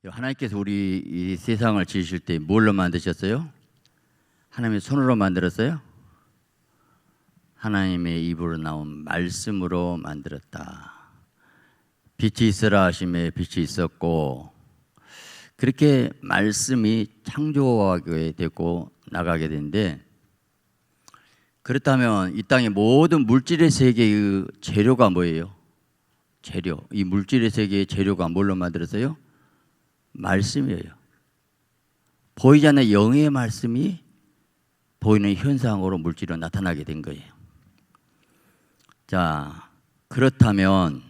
하나님께서 우리 이 세상을 지으실 때 뭘로 만드셨어요? 하나님의 손으로 만들었어요? 하나님의 입으로 나온 말씀으로 만들었다. 빛이 있으라 하심에 빛이 있었고, 그렇게 말씀이 창조하게 되고 나가게 되는데, 그렇다면 이 땅의 모든 물질의 세계의 재료가 뭐예요? 재료. 이 물질의 세계의 재료가 뭘로 만들었어요? 말씀이에요. 보이지 않는 영의 말씀이 보이는 현상으로 물질로 나타나게 된 거예요. 자, 그렇다면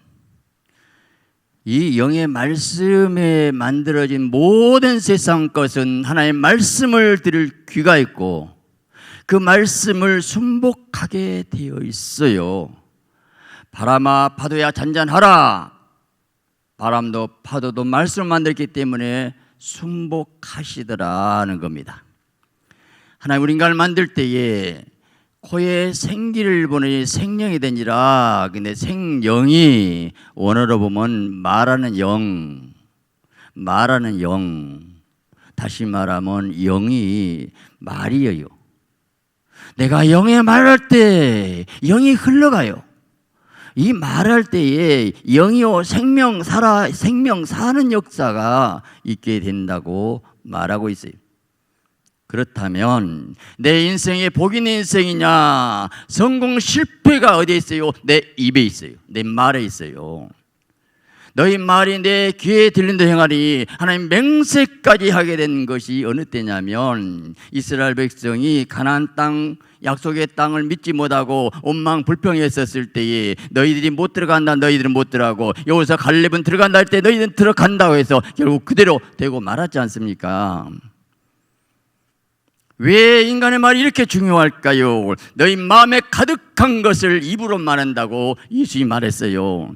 이 영의 말씀에 만들어진 모든 세상 것은 하나님의 말씀을 들을 귀가 있고 그 말씀을 순복하게 되어 있어요. 바람아 파도야 잔잔하라. 바람도 파도도 말씀을 만들기 때문에 순복하시더라는 겁니다. 하나님 우리 인간을 만들 때에 코에 생기를 보내니 생명이 되니라. 근데 생영이 원어로 보면 말하는 영, 다시 말하면 영이 말이에요. 내가 영에 말할 때 영이 흘러가요. 이 말할 때에 영이요 생명 사는 역사가 있게 된다고 말하고 있어요. 그렇다면 내 인생에 복이 있는 인생이냐, 성공 실패가 어디에 있어요? 내 입에 있어요. 내 말에 있어요. 너희 말이 내 귀에 들린다 행하리. 하나님 맹세까지 하게 된 것이 어느 때냐면 이스라엘 백성이 가나안 땅 약속의 땅을 믿지 못하고 원망불평했었을 때에 너희들이 못 들어간다, 너희들은 못 들어가고 여기서 갈렙은 들어간다 할 때 너희들은 들어간다고 해서 결국 그대로 되고 말았지 않습니까? 왜 인간의 말이 이렇게 중요할까요? 너희 마음에 가득한 것을 입으로 말한다고 예수님이 말했어요.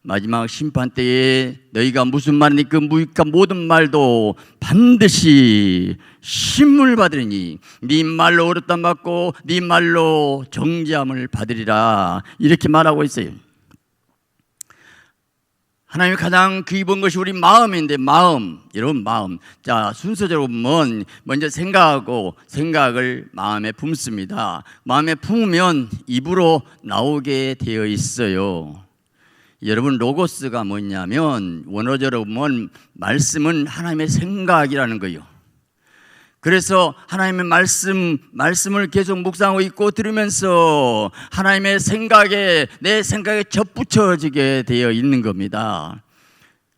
마지막 심판 때에 너희가 무슨 말이니 그 무익한 모든 말도 반드시 심을 받으리니 네 말로 어렵담 받고 네 말로 정죄함을 받으리라, 이렇게 말하고 있어요. 하나님이 가장 기본 것이 우리 마음인데, 여러분 마음. 자, 순서적으로 보면 먼저 생각을 마음에 품습니다. 마음에 품으면 입으로 나오게 되어 있어요. 여러분, 로고스가 뭐냐면 원어적으로 보면 말씀은 하나님의 생각이라는 거예요. 그래서 하나님의 말씀을 계속 묵상하고 있고 들으면서 하나님의 내 생각에 접붙여지게 되어 있는 겁니다.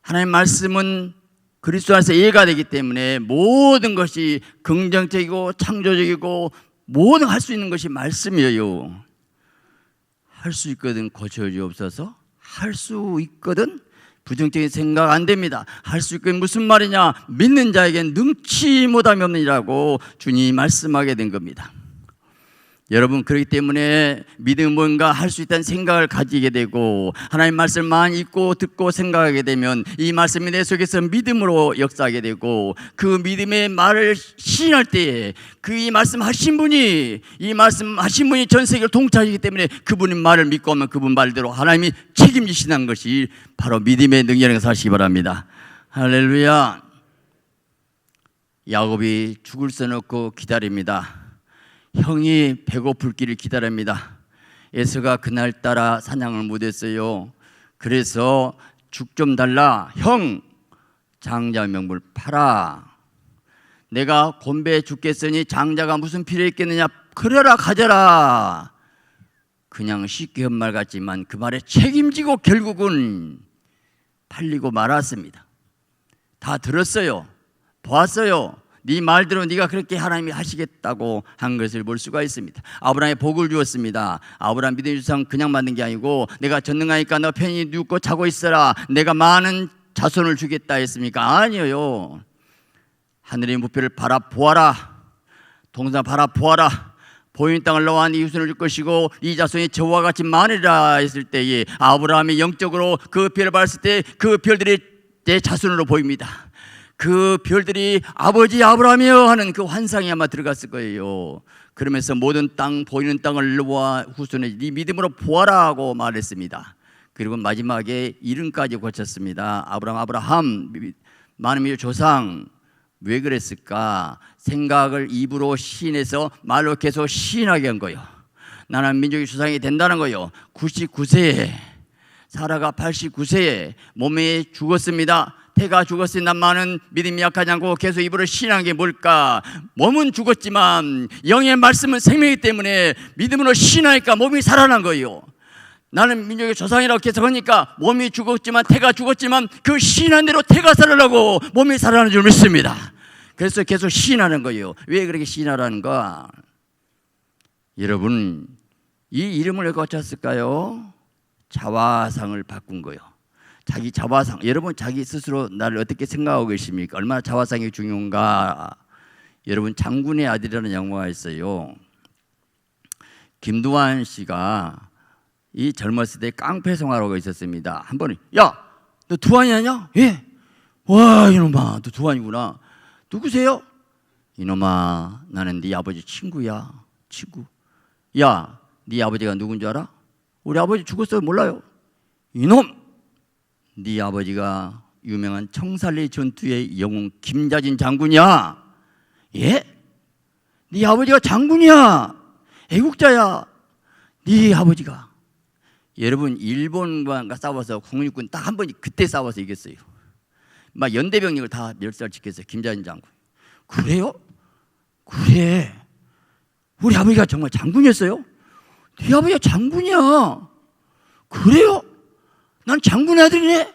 하나님의 말씀은 그리스도 안에서 이해가 되기 때문에 모든 것이 긍정적이고 창조적이고 모든 할 수 있는 것이 말씀이에요. 할 수 있거든 고쳐주옵소서. 할 수 있거든 부정적인 생각 안 됩니다. 할 수 있거든 무슨 말이냐, 믿는 자에겐 능치 못함이 없느니라고 주님이 말씀하게 된 겁니다. 여러분, 그렇기 때문에 믿음은 뭔가 할 수 있다는 생각을 가지게 되고 하나님 말씀을 많이 읽고 듣고 생각하게 되면 이 말씀이 내 속에서 믿음으로 역사하게 되고 그 믿음의 말을 시인할 때에 이 말씀 하신 분이 전 세계를 통치하시기 때문에 그분의 말을 믿고 하면 그분 말대로 하나님이 책임지시는 것이 바로 믿음의 능력에서 하시기 바랍니다. 할렐루야. 야곱이 죽을 써놓고 기다립니다. 형이 배고플 길을 기다립니다. 에서가 그날따라 사냥을 못했어요. 그래서 죽 좀 달라. 형, 장자 명분을 팔아. 내가 곤배해 죽겠으니 장자가 무슨 필요 있겠느냐. 그래라 가져라. 그냥 쉽게 한 말 같지만 그 말에 책임지고 결국은 팔리고 말았습니다. 다 들었어요. 보았어요. 네 말대로 네가 그렇게 하나님이 하시겠다고 한 것을 볼 수가 있습니다. 아브라함에 복을 주었습니다. 아브라함 믿음의 조상 그냥 만든 게 아니고 내가 전능하니까 너 편히 눕고 자고 있어라. 내가 많은 자손을 주겠다 했습니까? 아니에요. 하늘의 무표를 바라보아라. 동산 바라보아라. 보이는 땅을 너와 네 후손을 줄 것이고 이 자손이 저와 같이 많으리라 했을 때에 아브라함이 영적으로 그 별을 봤을 때 그 별들이 내 자손으로 보입니다. 그 별들이 아버지 아브라함이여 하는 그 환상이 아마 들어갔을 거예요. 그러면서 모든 땅, 보이는 땅을 너와 후손의 네 믿음으로 보아라 하고 말했습니다. 그리고 마지막에 이름까지 고쳤습니다. 아브라함 많은 민족 조상 왜 그랬을까? 생각을 입으로 시인해서 말로 계속 시인하게 한 거예요. 나는 민족의 조상이 된다는 거예요. 99세에 사라가 89세에 몸이 죽었습니다. 태가 죽었으니 많은 믿음이 약하지 않고 계속 입으로 시인한 게 뭘까? 몸은 죽었지만 영의 말씀은 생명이기 때문에 믿음으로 시인하니까 몸이 살아난 거예요. 나는 민족의 조상이라고 계속 하니까 몸이 죽었지만 태가 죽었지만 그 시인한 대로 태가 살아나고 몸이 살아나는 줄 믿습니다. 그래서 계속 시인하는 거예요. 왜 그렇게 시인하라는가? 여러분, 이 이름을 왜 거쳤을까요? 자화상을 바꾼 거예요. 자기 자화상. 여러분 자기 스스로 나를 어떻게 생각하고 계십니까? 얼마나 자화상이 중요한가? 여러분 장군의 아들이라는 영화가 있어요. 김두한 씨가 이 젊었을 때 깡패 생활하고 있었습니다. 한 번에 야, 너 두한이 아니야? 예. 와 이놈아, 너 두한이구나. 누구세요? 이놈아, 나는 네 아버지 친구야. 친구. 야, 네 아버지가 누군 줄 알아? 우리 아버지 죽었어요. 몰라요? 이놈, 네 아버지가 유명한 청산리 전투의 영웅 김자진 장군이야. 예? 네 아버지가 장군이야. 애국자야. 네 아버지가. 여러분 일본과 싸워서 국립군 딱 한 번 그때 싸워서 이겼어요. 막 연대병력을 다 멸살시켰어요. 김자진 장군. 그래요? 그래. 우리 아버지가 정말 장군이었어요? 네 아버지가 장군이야. 그래요? 난 장군의 아들이네.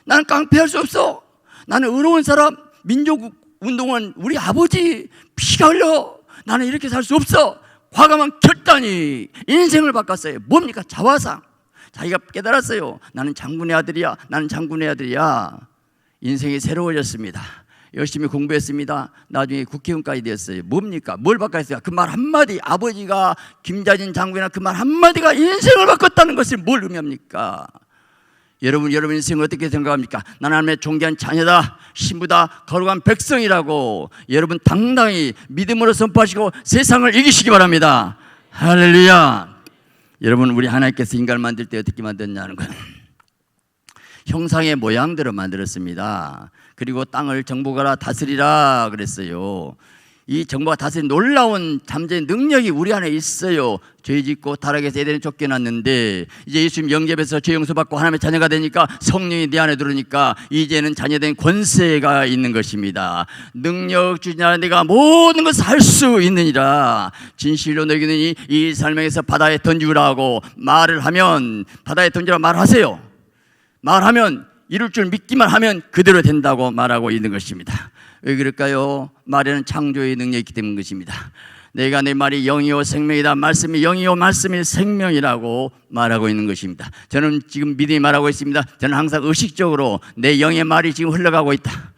나는 깡패할 수 없어. 나는 의로운 사람, 민족운동원 우리 아버지 피가 흘러. 나는 이렇게 살 수 없어. 과감한 결단이 인생을 바꿨어요. 뭡니까? 자화상. 자기가 깨달았어요. 나는 장군의 아들이야. 나는 장군의 아들이야. 인생이 새로워졌습니다. 열심히 공부했습니다. 나중에 국회의원까지 되었어요. 뭡니까? 뭘 바꿨어요? 그 말 한마디, 아버지가 김자진 장군이나 그 말 한마디가 인생을 바꿨다는 것을 뭘 의미합니까? 여러분 인생을 어떻게 생각합니까? 나는 하나님의 존귀한 자녀다, 신부다, 거룩한 백성이라고 여러분 당당히 믿음으로 선포하시고 세상을 이기시기 바랍니다. 할렐루야. 여러분 우리 하나님께서 인간을 만들 때 어떻게 만들었냐는 거예요. 형상의 모양대로 만들었습니다. 그리고 땅을 정복하라 다스리라 그랬어요. 이 정복과 다스리는 놀라운 잠재의 능력이 우리 안에 있어요. 죄 짓고 타락해서 에덴에 쫓겨났는데 이제 예수님 영접해서 죄 용서받고 하나님의 자녀가 되니까 성령이 네 안에 들어오니까 이제는 자녀된 권세가 있는 것입니다. 능력 주시나 내가 모든 것을 할 수 있느니라. 진실로 너희는 이 삶에서 바다에 던지라고 말을 하면 바다에 던지라 말하세요. 말하면 이룰 줄 믿기만 하면 그대로 된다고 말하고 있는 것입니다. 왜 그럴까요? 말에는 창조의 능력이 있기 때문인 것입니다. 내가 내 말이 영이요 생명이다. 말씀이 영이요 말씀이 생명이라고 말하고 있는 것입니다. 저는 지금 믿음이 말하고 있습니다. 저는 항상 의식적으로 내 영의 말이 지금 흘러가고 있다.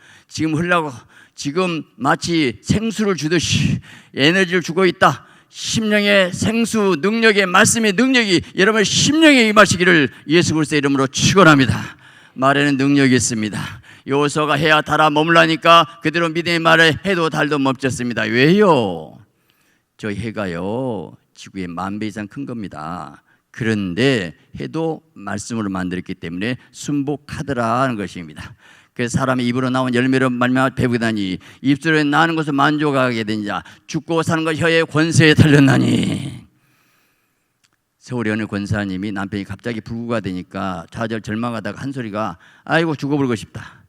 지금 마치 생수를 주듯이 에너지를 주고 있다. 심령의 생수 능력의 말씀의 능력이 여러분의 심령에 임하시기를 예수 그리스도의 이름으로 축원합니다. 말에는 능력이 있습니다. 여호수아가 해야 달아 머물라니까 그대로 믿음의 말에 해도 달도 멈췄습니다. 왜요? 저 해가요 지구의 10,000배 이상 큰 겁니다. 그런데 해도 말씀으로 만들었기 때문에 순복하더라는 것입니다. 그래서 사람의 입으로 나온 열매로 말미암아 배부다니 입술에 나는 것을 만족하게 된 자 죽고 사는 것 혀의 권세에 달렸나니. 서울의 어느 권사님이 남편이 갑자기 불구가 되니까 좌절 절망하다가 한 소리가 아이고 죽어버리고 싶다.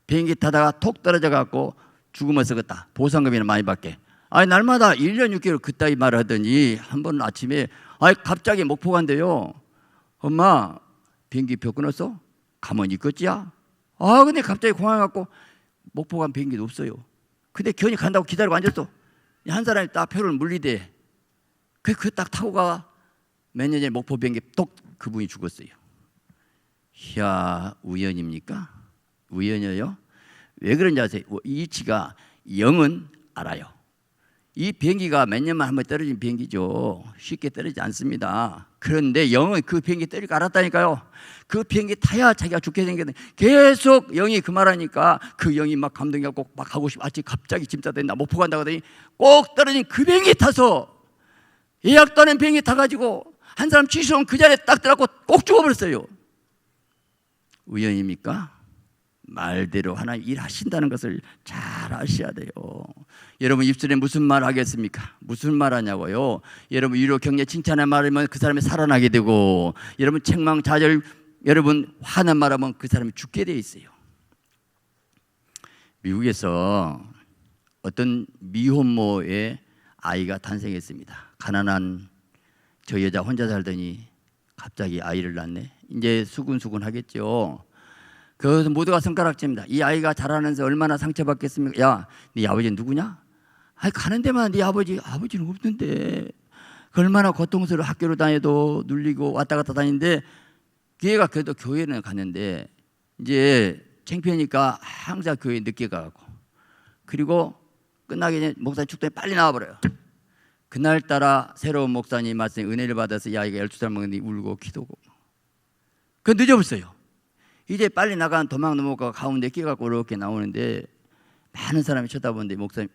비행기 타다가 톡 떨어져 갖고 죽으면 썩었다. 보상금이나 많이 받게. 아니 날마다 1년 6개월 그따위 말을 하더니 한 번 아침에 갑자기 목포 간대요. 엄마 비행기표 끊었어? 가만히 있겠지야? 근데 갑자기 공항에 갖고 목포 간 비행기도 없어요. 근데 견이 간다고 기다리고 앉았어. 한 사람이 딱 표를 물리대. 그 딱 타고 가. 몇 년 전에 목포 비행기 똑 그분이 죽었어요. 이야 우연입니까? 우연이에요? 왜 그런지 아세요? 이 이치가 영은 알아요. 이 비행기가 몇 년만 한번 떨어진 비행기죠. 쉽게 떨어지지 않습니다. 그런데 영은 그 비행기 떨어질 거 알았다니까요. 그 비행기 타야 자기가 죽게 생겼는데 계속 영이 그 말하니까 그 영이 막 감동해갖고 막 가고 싶어. 갑자기 짐 싸다 나 목포 간다고 하더니 꼭 떨어진 그 비행기 타서 예약도 안 한 비행기 타가지고 한 사람 취소한 그 자리에 딱 들어가고 꼭 죽어버렸어요. 우연입니까? 말대로 하나님 일하신다는 것을 잘 아셔야 돼요. 여러분 입술에 무슨 말 하겠습니까? 무슨 말 하냐고요? 여러분 위로 격려 칭찬의 말하면 그 사람이 살아나게 되고, 여러분 책망 좌절, 여러분 화난 말하면 그 사람이 죽게 돼 있어요. 미국에서 어떤 미혼모의 아이가 탄생했습니다. 가난한 저 여자 혼자 살더니 갑자기 아이를 낳네. 이제 수근수근 하겠죠. 그래서 모두가 손가락질입니다. 이 아이가 자라면서 얼마나 상처받겠습니까? 야, 네 아버지 누구냐? 아니 가는 데만 네 아버지는 없는데 얼마나 고통스러워. 학교로 다녀도 눌리고 왔다 갔다 다니는데, 걔가 그래도 교회는 갔는데 이제 창피하니까 항상 교회 늦게 가고, 그리고 끝나기 전에 목사님 축도에 빨리 나와버려요. 그날따라 새로운 목사님 말씀에 은혜를 받아서 이 아이가 12살 먹는데 울고 기도고, 그 늦어버렸어요. 이제 빨리 나가는 도망 넘어가 가운데 끼갖고 이렇게 나오는데 많은 사람이 쳐다보는데, 목사님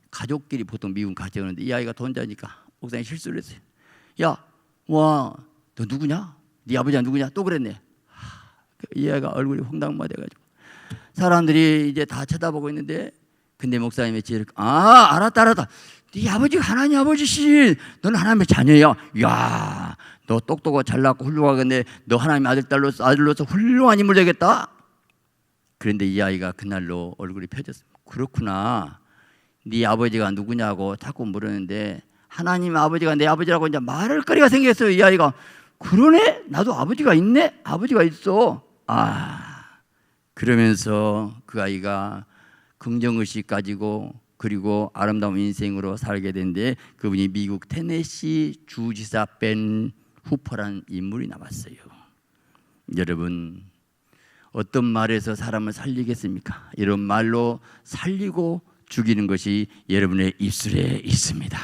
가족끼리 보통 미군 같이 오는데 이 아이가 돈자니까 목사님 실수를 했어요. 야, 와, 너 누구냐? 네 아버지가 누구냐? 또 그랬네. 이 아이가 얼굴이 황당무계돼가지고 사람들이 이제 다 쳐다보고 있는데, 근데 목사님의 지혜를, 알았다. 네 아버지가 하나님 아버지시. 너는 하나님의 자녀야. 야, 너 똑똑하고 잘났고 훌륭하겠네. 너 하나님 아들로서 훌륭한 인물 되겠다. 그런데 이 아이가 그날로 얼굴이 펴졌습니다. 그렇구나. 네 아버지가 누구냐고 자꾸 물었는데 하나님 아버지가 내 아버지라고 이제 말할 거리가 생겼어요. 이 아이가. 그러네? 나도 아버지가 있네? 아버지가 있어. 그러면서 그 아이가 긍정의식 가지고 그리고 아름다운 인생으로 살게 된데, 그분이 미국 테네시 주지사 벤 후퍼라는 인물이 나왔어요. 여러분, 어떤 말에서 사람을 살리겠습니까? 이런 말로 살리고 죽이는 것이 여러분의 입술에 있습니다.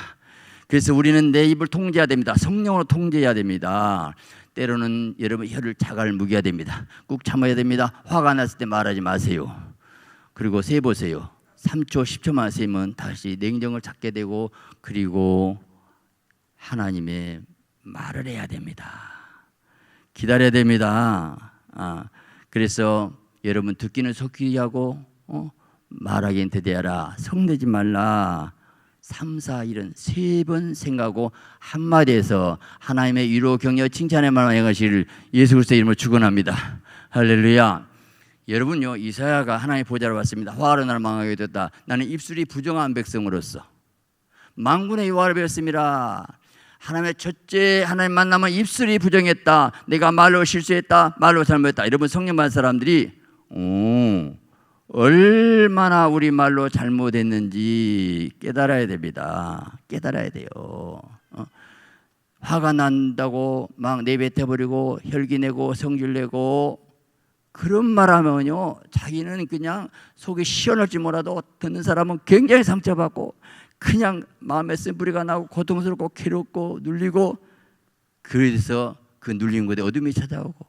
그래서 우리는 내 입을 통제해야 됩니다. 성령으로 통제해야 됩니다. 때로는 여러분 혀를 자갈 묵여야 됩니다. 꾹 참아야 됩니다. 화가 났을 때 말하지 마세요. 그리고 세보세요. 3초 10초만 세면 다시 냉정을 찾게 되고, 그리고 하나님의 말을 해야 됩니다. 기다려야 됩니다. 그래서 여러분 듣기는 속히 하고 말하기는 더디하라. 성내지 말라. 3, 4, 1은 3번 생각하고 한마디에서 하나님의 위로 격려 칭찬의 말만 행하시기를 예수 그리스도의 이름으로 축원합니다. 할렐루야. 여러분요, 이사야가 하나님의 보좌로 왔습니다. 화가 나를 망하게 됐다. 나는 입술이 부정한 백성으로서 만군의 여호와를 배웠습니다. 하나님의 첫째 하나님 만나면 입술이 부정했다. 내가 말로 실수했다. 말로 잘못했다. 여러분 성령 받은 사람들이 얼마나 우리 말로 잘못했는지 깨달아야 됩니다. 깨달아야 돼요. 화가 난다고 막 내뱉어버리고 혈기내고 성질내고 그런 말하면요, 자기는 그냥 속이 시원할지 몰라도 듣는 사람은 굉장히 상처받고 그냥 마음에 쓴뿌리가 나고 고통스럽고 괴롭고 눌리고, 그래서 그 눌린 곳에 어둠이 찾아오고,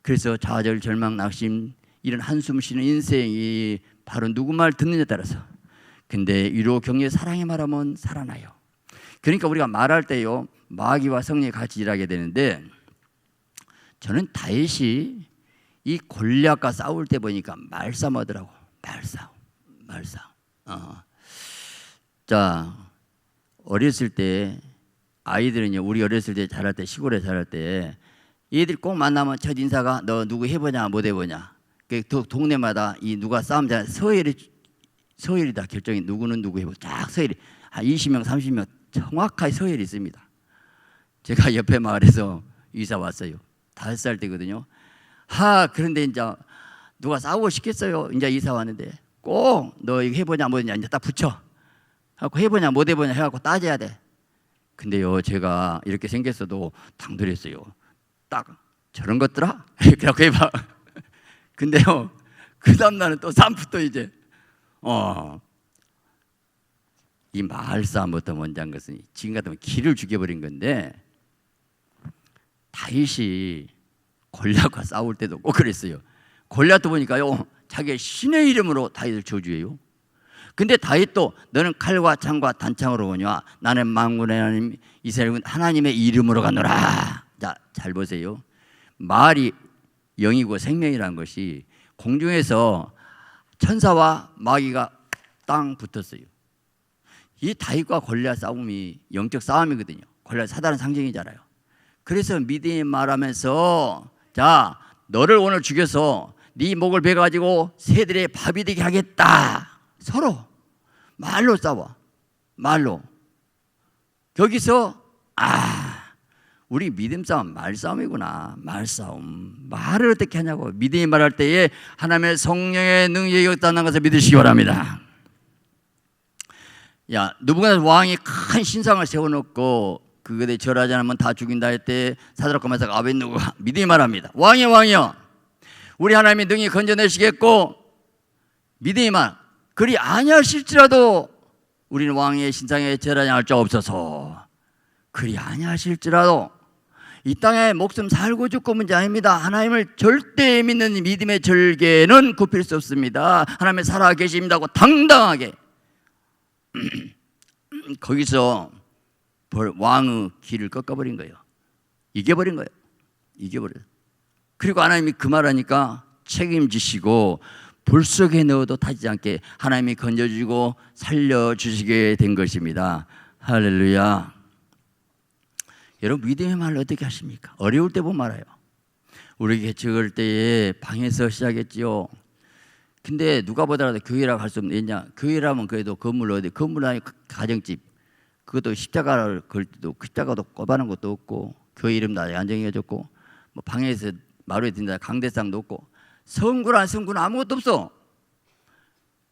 그래서 좌절 절망 낙심 이런 한숨 쉬는 인생이 바로 누구 말 듣느냐에 따라서. 근데 위로 격려 사랑의 말하면 살아나요. 그러니까 우리가 말할 때요, 마귀와 성령이 같이 일하게 되는데, 저는 다윗이 이 골리앗과 싸울 때 보니까 말싸움하더라고. 말싸움. 자, 어렸을 때 아이들은요, 우리 어렸을 때 자랄 때, 시골에 자랄 때 얘들 꼭 만나면 첫 인사가 너 누구 해보냐 못 해보냐. 그 동네마다 이 누가 싸움 잘 서열이다 결정이 누구는 누구 해보고 딱 서열이 한 20명 30명 정확하게 서열이 있습니다. 제가 옆에 마을에서 이사 왔어요. 5살 때거든요. 그런데 이제 누가 싸우고 싶겠어요. 이제 이사 왔는데 꼭 너 이거 해보냐 못 해보냐 이제 딱 붙여. 하고 해보냐 못 해보냐 해갖고 따져야 돼. 근데요, 제가 이렇게 생겼어도 당돌했어요. 딱 저런 것들아? 그렇게 해봐. 근데요, 그 다음날은 또 싸움부터 이제 이 말싸움부터 먼저 한 것은 지금 같으면 기를 죽여버린 건데, 다윗이 골리앗과 싸울 때도 꼭 그랬어요. 골리앗도 보니까요, 자기의 신의 이름으로 다윗을 저주해요. 근데 다윗도 너는 칼과 창과 단창으로 오냐? 나는 만군의 하나님 이스라엘 하나님의 이름으로 가노라. 자, 잘 보세요. 말이 영이고 생명이라는 것이 공중에서 천사와 마귀가 땅 붙었어요. 이 다윗과 골리앗 싸움이 영적 싸움이거든요. 골리앗 사단은 상징이잖아요. 그래서 미디안이 말하면서 자, 너를 오늘 죽여서 네 목을 베가지고 새들의 밥이 되게 하겠다. 서로 말로 싸워. 말로. 거기서 우리 믿음 싸움 말싸움이구나. 말싸움. 말을 어떻게 하냐고. 믿음이 말할 때에 하나님의 성령의 능력이 있다는 것을 믿으시기 바랍니다. 야, 누군가 왕이 큰 신상을 세워놓고 그것에 절하지 않으면 다 죽인다 할 때 사드락과 메삭 아벳느고가 믿음이 말합니다. 왕이여, 우리 하나님이 능히 건져내시겠고 믿음이 말 그리 아니하실지라도 우리는 왕의 신상에 절하지 않을 자 없어서. 그리 아니하실지라도 이 땅에 목숨 살고 죽고 문제 아닙니다. 하나님을 절대 믿는 믿음의 절개는 굽힐 수 없습니다. 하나님의 살아 계십니다고 당당하게 거기서 왕의 길을 꺾어버린 거예요. 이겨버린 거예요. 이겨버려요. 그리고 하나님이 그 말하니까 책임지시고 불 속에 넣어도 타지 않게 하나님이 건져주시고 살려주시게 된 것입니다. 할렐루야. 여러분 믿음의 말을 어떻게 하십니까? 어려울 때 보면 알아요. 우리 개척할 때에 방에서 시작했지요. 근데 누가 보더라도 교회라고 할 수 없는 왜냐? 교회라면 그래도 건물 어디 건물 아니 가정집 그것도 십자가를 걸 때도 십자가도 꼽아놓은 것도 없고 교회 이름도 아직 안 정해졌고 뭐 방에서 마루에 든다 강대상도 없고 성구란 성구는 아무것도 없어.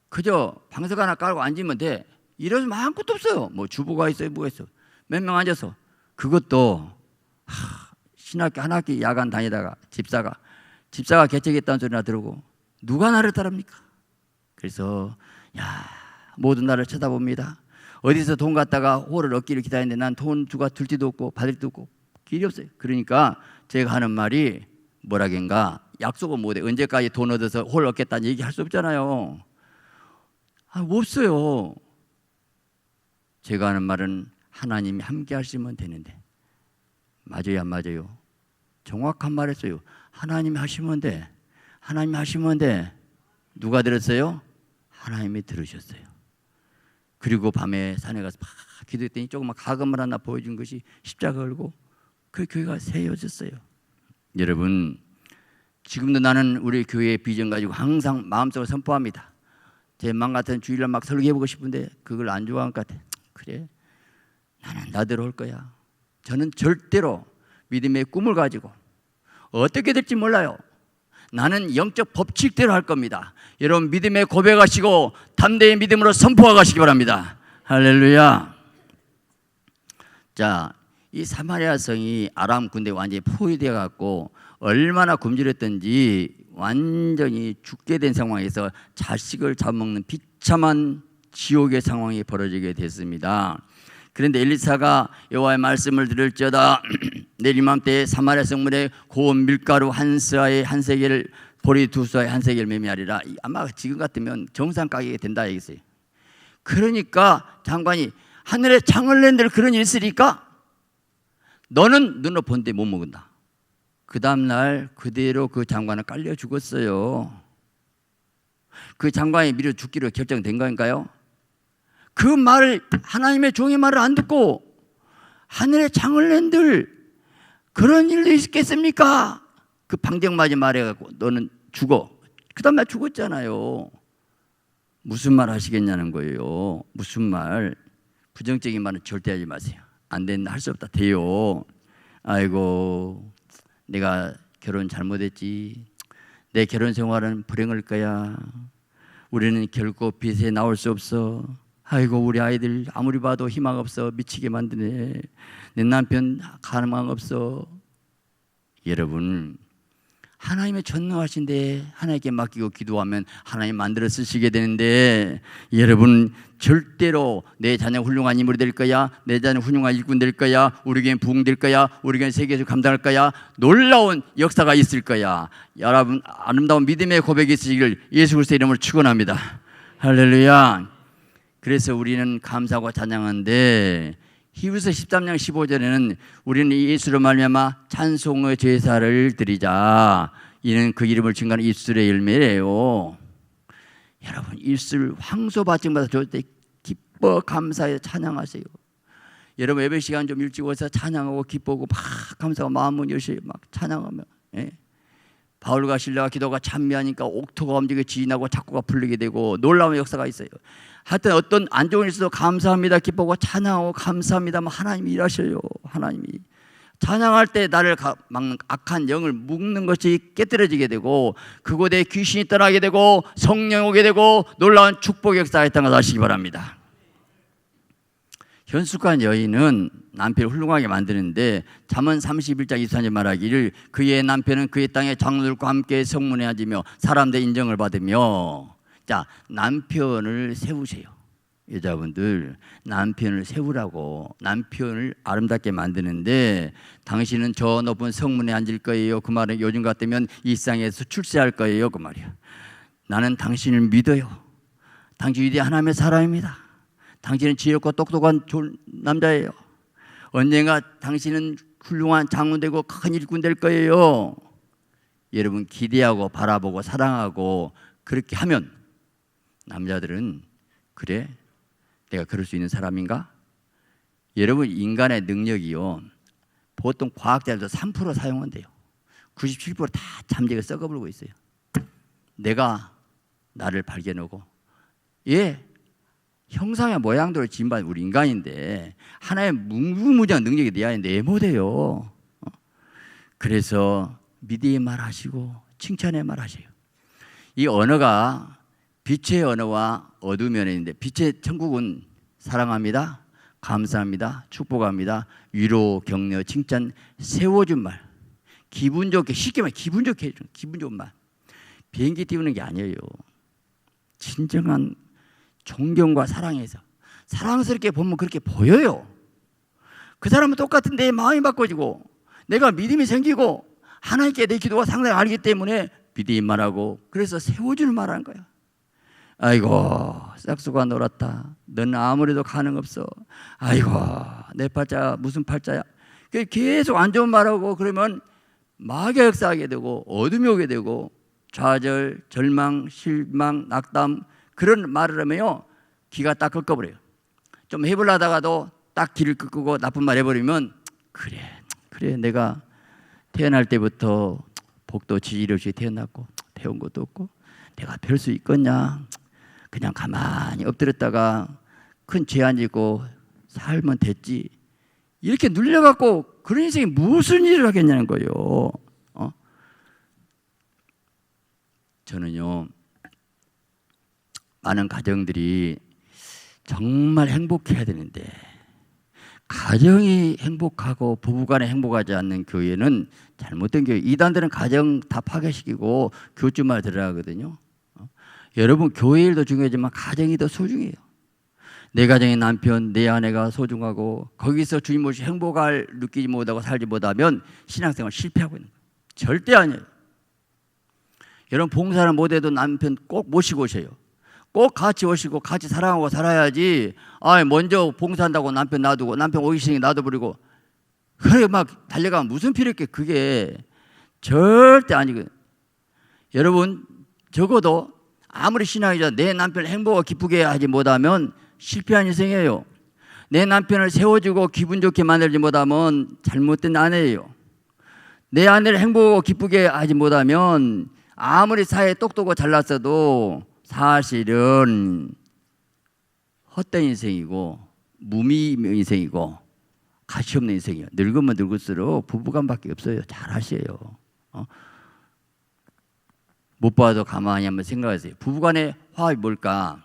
그저 방석 하나 깔고 앉으면 돼. 이러면 아무것도 없어요. 뭐 주부가 있어요, 뭐가 있어. 몇 명 앉아서 그것도 신학교 한 학기 야간 다니다가 집사가 개척했다는 소리나 들고 누가 나를 따릅니까? 그래서 모든 나를 쳐다봅니다. 어디서 돈 갖다가 호를 얻기를 기다리는데 난 돈 주가 들지도 없고 받을 도 없고 길이 없어요. 그러니까 제가 하는 말이 뭐라겐가 약속은 못해. 언제까지 돈 얻어서 홀 얻겠다는 얘기 할 수 없잖아요. 없어요. 제가 하는 말은 하나님이 함께 하시면 되는데 맞아요 안 맞아요? 정확한 말 했어요. 하나님이 하시면 돼. 하나님이 하시면 돼. 누가 들었어요? 하나님이 들으셨어요. 그리고 밤에 산에 가서 막 기도했더니 조그만 가금을 하나 보여준 것이 십자가 걸고 그 교회가 세워졌어요. 여러분 지금도 나는 우리 교회의 비전 가지고 항상 마음속으로 선포합니다. 제 마음 같은 주일날 막 설교해보고 싶은데 그걸 안 좋아하는 것 같아. 그래 나는 나대로 할 거야. 저는 절대로 믿음의 꿈을 가지고 어떻게 될지 몰라요. 나는 영적 법칙대로 할 겁니다. 여러분 믿음의 고백하시고 담대히 믿음으로 선포하시기 바랍니다. 할렐루야. 자, 이 사마리아 성이 아람 군대에 완전히 포위되어 갖고 얼마나 굶주렸던지 완전히 죽게 된 상황에서 자식을 잡아먹는 비참한 지옥의 상황이 벌어지게 됐습니다. 그런데 엘리사가 여호와의 말씀을 들을지어다 내일 이맘때 사마리아 성문에 고운 밀가루 한 스아에 한 세겔 보리 두 스아에 한 세겔 매매하리라. 아마 지금 같으면 정상 가격이 된다 얘기했어요. 그러니까 장관이 하늘에 창을 낸 데를 그런 일이 있으니까 너는 눈으로 본데 못 먹는다. 그 다음날 그대로 그 장관은 깔려 죽었어요. 그 장관이 미리 죽기로 결정된 거인가요? 그 말을 하나님의 종의 말을 안 듣고 하늘에 창을 낸들 그런 일도 있겠습니까? 그 방정맞이 말해갖고 너는 죽어. 그 다음날 죽었잖아요. 무슨 말 하시겠냐는 거예요. 무슨 말. 부정적인 말은 절대 하지 마세요. 안 된다 할 수 없다. 돼요. 아이고 내가 결혼 잘못했지. 내 결혼 생활은 불행할 거야. 우리는 결코 빛에 나올 수 없어. 아이고 우리 아이들 아무리 봐도 희망 없어. 미치게 만드네. 내 남편 가망 없어. 여러분 하나님의 전능하신데 하나님께 맡기고 기도하면 하나님 만들어 쓰시게 되는데 여러분 절대로 내 자녀 훌륭한 인물이 될 거야. 내 자녀 훌륭한 일꾼 될 거야. 우리 교회 부흥될 거야. 우리 교회 세계에서 감당할 거야. 놀라운 역사가 있을 거야. 여러분 아름다운 믿음의 고백이 있으시기를 예수 그리스도의 이름으로 축원합니다. 할렐루야. 그래서 우리는 감사하고 찬양하는데 히브리서 13장 15절에는 우리는 예수로 말미암아 찬송의 제사를 드리자. 이는 그 이름을 증거하는 입술의 열매래요. 여러분, 입술 황소밭증마다 좋을 때 기뻐 감사해 찬양하세요. 여러분, 예배 시간 좀 일찍 와서 찬양하고 기뻐하고 막 감사하고 마음은 열심히 막 찬양하면, 예? 바울과 실라가 기도가 찬미하니까 옥토가 움직여 지인하고 작고가 풀리게 되고 놀라운 역사가 있어요. 하여튼 어떤 안 좋은 일 있어도 감사합니다 기뻐하고 찬양하고 감사합니다만 하나님이 일하셔요. 하나님이 찬양할 때 나를 막 악한 영을 묶는 것이 깨뜨려지게 되고 그곳에 귀신이 떠나게 되고 성령 오게 되고 놀라운 축복의 역사가 있다는 것을 아시기 바랍니다. 현숙한 여인은 남편을 훌륭하게 만드는데 잠언 31장 24절 말하기를 그의 남편은 그의 땅의 장로들과 함께 성문에 앉으며 사람들의 인정을 받으며. 자, 남편을 세우세요. 여자분들, 남편을 세우라고. 남편을 아름답게 만드는데 당신은 저 높은 성문에 앉을 거예요. 그 말은 요즘 같으면 일상에서 출세할 거예요. 그 말이야. 나는 당신을 믿어요. 당신 위대한 하나님의 사람입니다. 당신은 지혜롭고 똑똑한 좋은 남자예요. 언젠가 당신은 훌륭한 장군 되고 큰 일꾼 될 거예요. 여러분, 기대하고 바라보고 사랑하고 그렇게 하면 남자들은 그래? 내가 그럴 수 있는 사람인가? 여러분, 인간의 능력이요, 보통 과학자들도 3% 사용한대요. 97%다 잠재가 썩어버리고 있어요. 내가 나를 발견하고, 형상의 모양대로 지음받은 우리 인간인데 하나의 무궁무진한 능력이 내 안에 내모돼요. 그래서 미디의 말하시고 칭찬의 말하세요. 이 언어가 빛의 언어와 어둠의 언어인데, 빛의 천국은 사랑합니다, 감사합니다, 축복합니다, 위로, 격려, 칭찬, 세워준 말, 기분 좋게, 쉽게 말해 기분 좋게 해주는 기분 좋은 말. 비행기 띄우는 게 아니에요. 진정한 존경과 사랑에서 사랑스럽게 보면 그렇게 보여요. 그 사람은 똑같은 내 마음이 바꿔지고 내가 믿음이 생기고 하나님께 내 기도가 상당히 알기 때문에 믿음이 말하고, 그래서 세워주는 말하는 거야. 아이고 싹수가 놀았다, 넌 아무래도 가능 없어. 아이고 내 팔자 무슨 팔자야. 계속 안 좋은 말하고 그러면 마귀가 역사하게 되고 어둠이 오게 되고 좌절, 절망, 실망, 낙담, 그런 말을 하면요 기가 딱 꺾어버려요. 좀 해보려다가도 딱 길을 꺾고 나쁜 말 해버리면 그래 내가 태어날 때부터 복도 지질 없이 태어났고 배운 것도 없고 내가 별 수 있겠냐, 그냥 가만히 엎드렸다가 큰 죄 안 짓고 살면 됐지, 이렇게 눌려갖고 그런 인생이 무슨 일을 하겠냐는 거예요. 저는요 많은 가정들이 정말 행복해야 되는데 가정이 행복하고 부부간에 행복하지 않는 교회는 잘못된 교회. 이단들은 가정 다 파괴시키고 교주말 들어가거든요. 여러분, 교회 일도 중요하지만 가정이 더 소중해요. 내 가정의 남편, 내 아내가 소중하고 거기서 주님 없이 행복을 느끼지 못하고 살지 못하면 신앙생활 실패하고 있는 거예요. 절대 아니에요. 여러분, 봉사를 못해도 남편 꼭 모시고 오셔요. 꼭 같이 오시고 같이 사랑하고 살아야지. 먼저 봉사한다고 남편 놔두고 남편 오기 싫으니 놔둬버리고 그래 막 달려가면 무슨 필요 있게. 그게 절대 아니거든요. 여러분, 적어도 아무리 신앙이자 내 남편을 행복하고 기쁘게 하지 못하면 실패한 인생이에요. 내 남편을 세워주고 기분 좋게 만들지 못하면 잘못된 아내예요. 내 아내를 행복하고 기쁘게 하지 못하면 아무리 사회에 똑똑하고 잘났어도 사실은 헛된 인생이고 무미 인생이고 가치 없는 인생이에요. 늙으면 늙을수록 부부간밖에 없어요. 잘 아셔요. 못 봐도 가만히 한번 생각하세요. 부부간의 화합이 뭘까?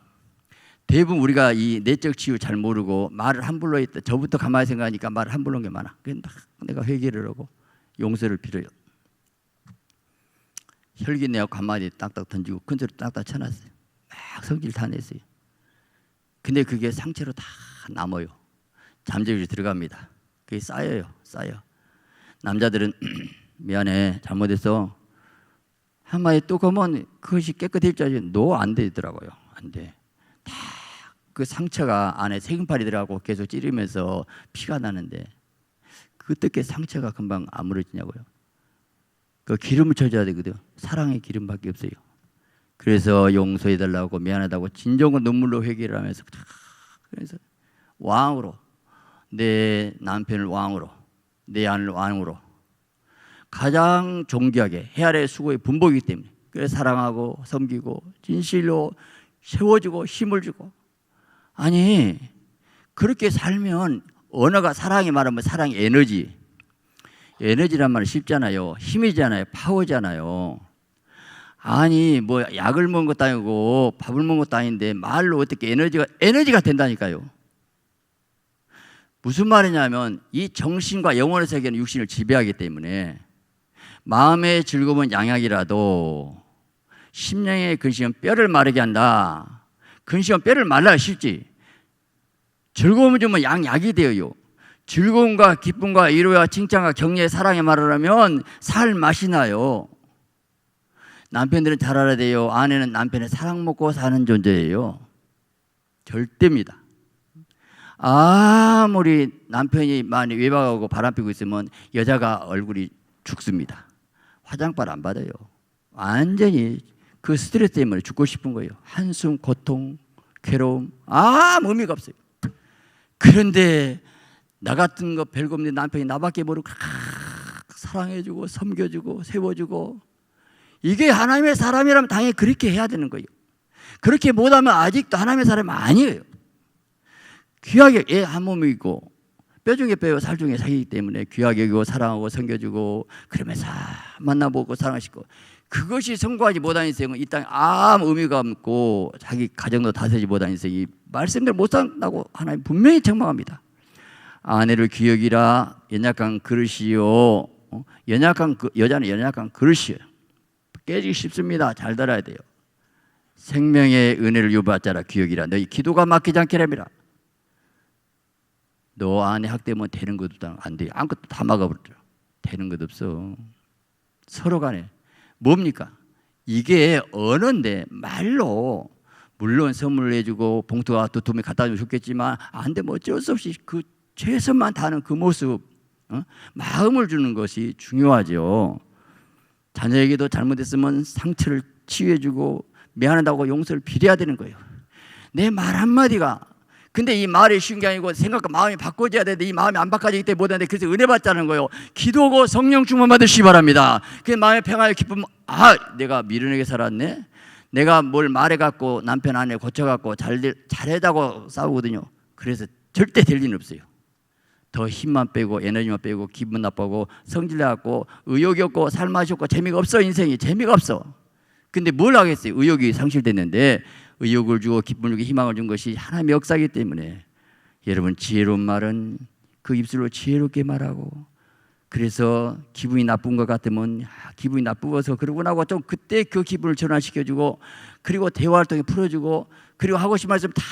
대부분 우리가 이 내적 치유 잘 모르고 말을 함부로 했다. 저부터 가만히 생각하니까 말을 함부로 한 게 많아. 그래서 내가 회개를 하고 용서를 빌어요. 혈기 내고 한마디 딱딱 던지고 큰 소리 딱딱 쳐놨어요. 막 성질 다 냈어요. 근데 그게 상처로 다 남아요. 잠재력이 들어갑니다. 그게 쌓여요. 남자들은 미안해 잘못했어 한마디 또 그러면 그것이 깨끗해질 줄 알지. 안 되더라고요. 안 돼. 다 그 상처가 안에 세균팔이 들어가고 계속 찌르면서 피가 나는데 그 어떻게 상처가 금방 아물어지냐고요. 그 기름을 쳐줘야 되거든. 사랑의 기름밖에 없어요. 그래서 용서해달라고 미안하다고 진정으로 눈물로 회개를 하면서 그래서 왕으로 내 남편을 왕으로 내 아내를 왕으로 가장 존귀하게 해 아래 수고의 분복이기 때문에 그래서 사랑하고 섬기고 진실로 세워주고 힘을 주고 아니 그렇게 살면 언어가 사랑이 말하면 사랑이 에너지란 말은 쉽잖아요. 힘이잖아요. 파워잖아요. 아니 뭐 약을 먹은 것도 아니고 밥을 먹은 것도 아닌데 말로 어떻게 에너지가 된다니까요. 무슨 말이냐면 이 정신과 영혼의 세계는 육신을 지배하기 때문에 마음의 즐거움은 양약이라도 심령의 근심은 뼈를 마르게 한다. 근심은 뼈를 말라야 쉽지. 즐거움을 주면 양약이 되어요. 즐거움과 기쁨과 위로와 칭찬과 격려의 사랑의 말을 하면 살 맛이 나요. 남편들은 잘 알아야 돼요. 아내는 남편의 사랑 먹고 사는 존재예요. 절대입니다. 아무리 남편이 많이 외박하고 바람피고 있으면 여자가 얼굴이 죽습니다. 화장발 안 받아요. 완전히 그 스트레스 때문에 죽고 싶은 거예요. 한숨, 고통, 괴로움 아무 의미가 없어요. 그런데 나 같은 거 별거 없는데 남편이 나밖에 모르고 사랑해주고 섬겨주고 세워주고 이게 하나님의 사람이라면 당연히 그렇게 해야 되는 거예요. 그렇게 못하면 아직도 하나님의 사람이 아니에요. 귀하게 애 한 몸이고 뼈 중에 뼈요 살 중에 살이기 때문에 귀하게 여기고 사랑하고 섬겨주고 그러면서 만나보고 사랑하시고 그것이 성공하지 못한 인생은 이 땅에 아무 의미가 없고 자기 가정도 다스리지 못한 인생이 말씀대로 못 산다고 하나님 분명히 책망합니다. 아내를 기억이라 연약한 그릇이요. 여자는 연약한 그릇이에요. 깨지기 쉽습니다. 잘 들어야 돼요. 생명의 은혜를 유부하자라 기억이라 너희 기도가 막히지 않게 함이라. 너 아내 학대면 되는 것도 안 돼요. 아무것도 다 막아버려. 되는 것 없어. 서로 간에 뭡니까? 이게 언어인데 말로 물론 선물을 해주고 봉투가 또 도움이 갖다 주면 좋겠지만 안 되면 어쩔 수 없이 그 최선만 다하는 그 모습 마음을 주는 것이 중요하죠. 자녀에게도 잘못했으면 상처를 치유해주고 미안하다고 용서를 빌어야 되는 거예요. 내 말 한마디가 근데 이 말이 쉬운 게 아니고 생각과 마음이 바꿔져야 되는데 이 마음이 안 바꿔지기 때문에 못하는데 그래서 은혜 받자는 거예요. 기도고 성령 충만 받으시기 바랍니다. 그 마음의 평화의 기쁨 내가 미련하게 살았네. 내가 뭘 말해갖고 남편 아내 고쳐갖고 잘해다고 싸우거든요. 그래서 절대 될 일은 없어요. 더 힘만 빼고 에너지만 빼고 기분 나쁘고 성질 나고 의욕이 없고 살맛이 없고 재미가 없어. 인생이 재미가 없어. 근데 뭘 하겠어요. 의욕이 상실됐는데 의욕을 주고 기쁨을 주고 희망을 준 것이 하나님의 역사이기 때문에 여러분 지혜로운 말은 그 입술로 지혜롭게 말하고 그래서 기분이 나쁜 것 같으면 기분이 나쁘어서 그러고 나고 좀 그때 그 기분을 전환시켜주고 그리고 대화를 통해 풀어주고 그리고 하고 싶은 말씀 다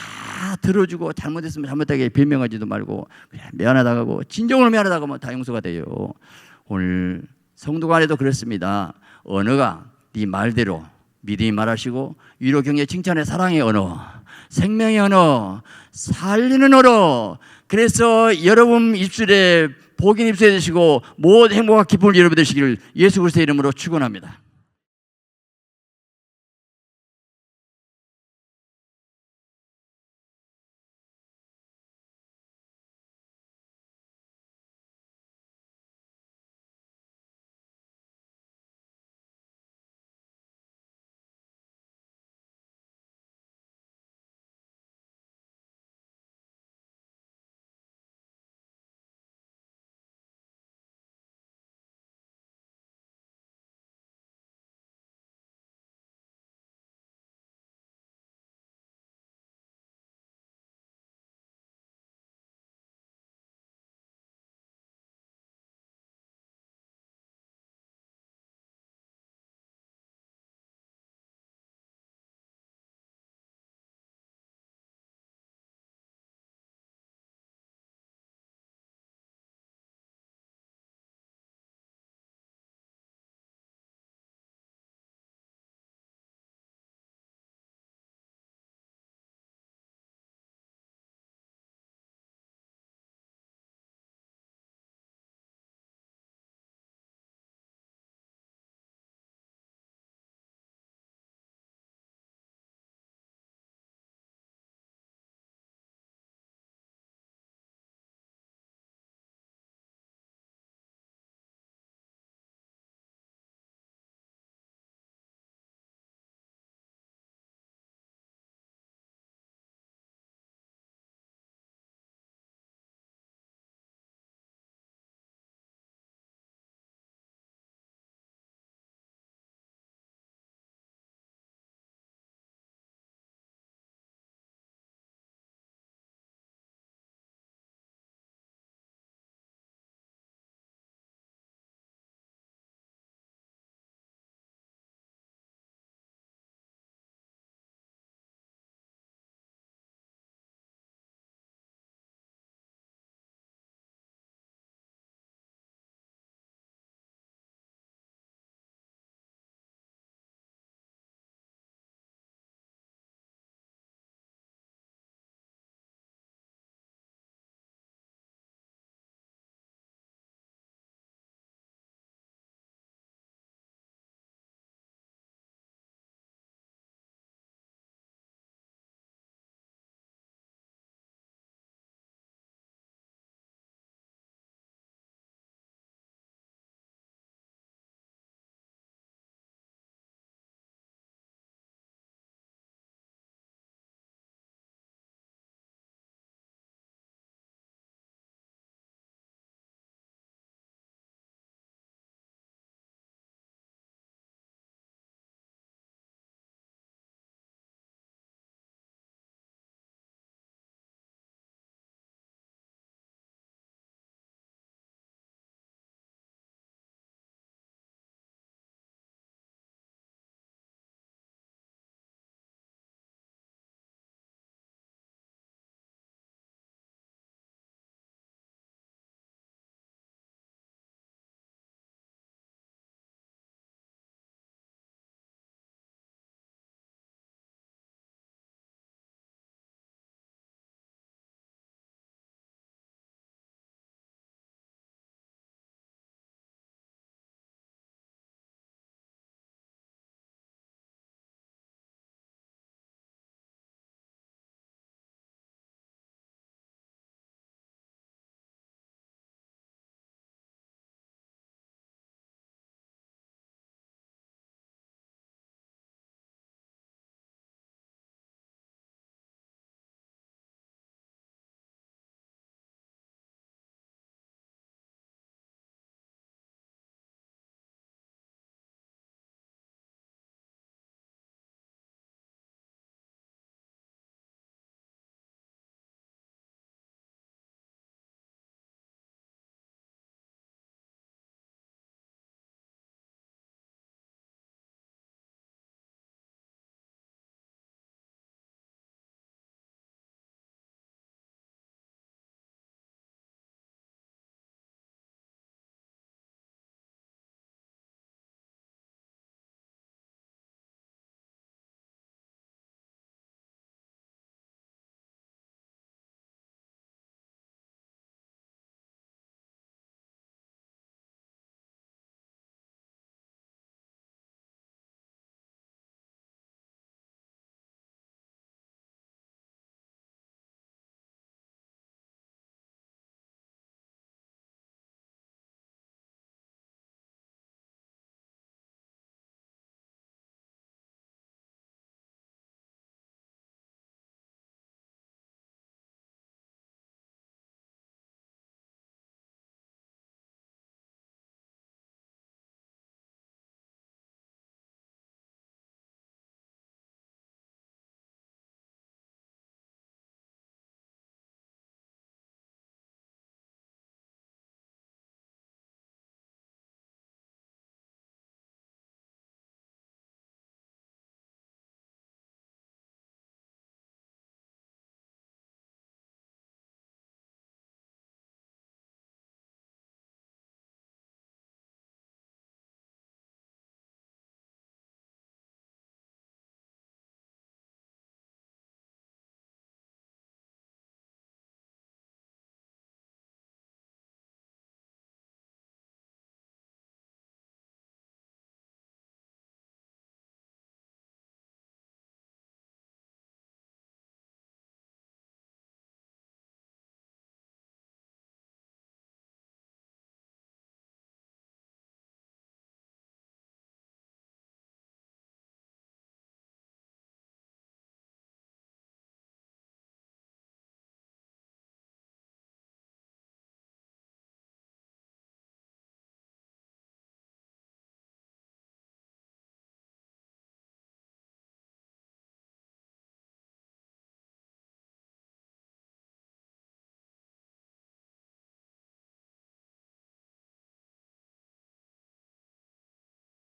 들어주고 잘못했으면 잘못하게 변명하지도 말고 그냥 미안하다고 하고 진정으로 미안하다고 하면 다 용서가 돼요. 오늘 성도 간에도 그렇습니다. 언어가 네 말대로 믿음이 말하시고 위로 격려 칭찬의 사랑의 언어 생명의 언어 살리는 언어 그래서 여러분 입술에 복인 입술에 되시고 모든 행복과 기쁨을 여러분 되시기를 예수 그리스도의 이름으로 축원합니다.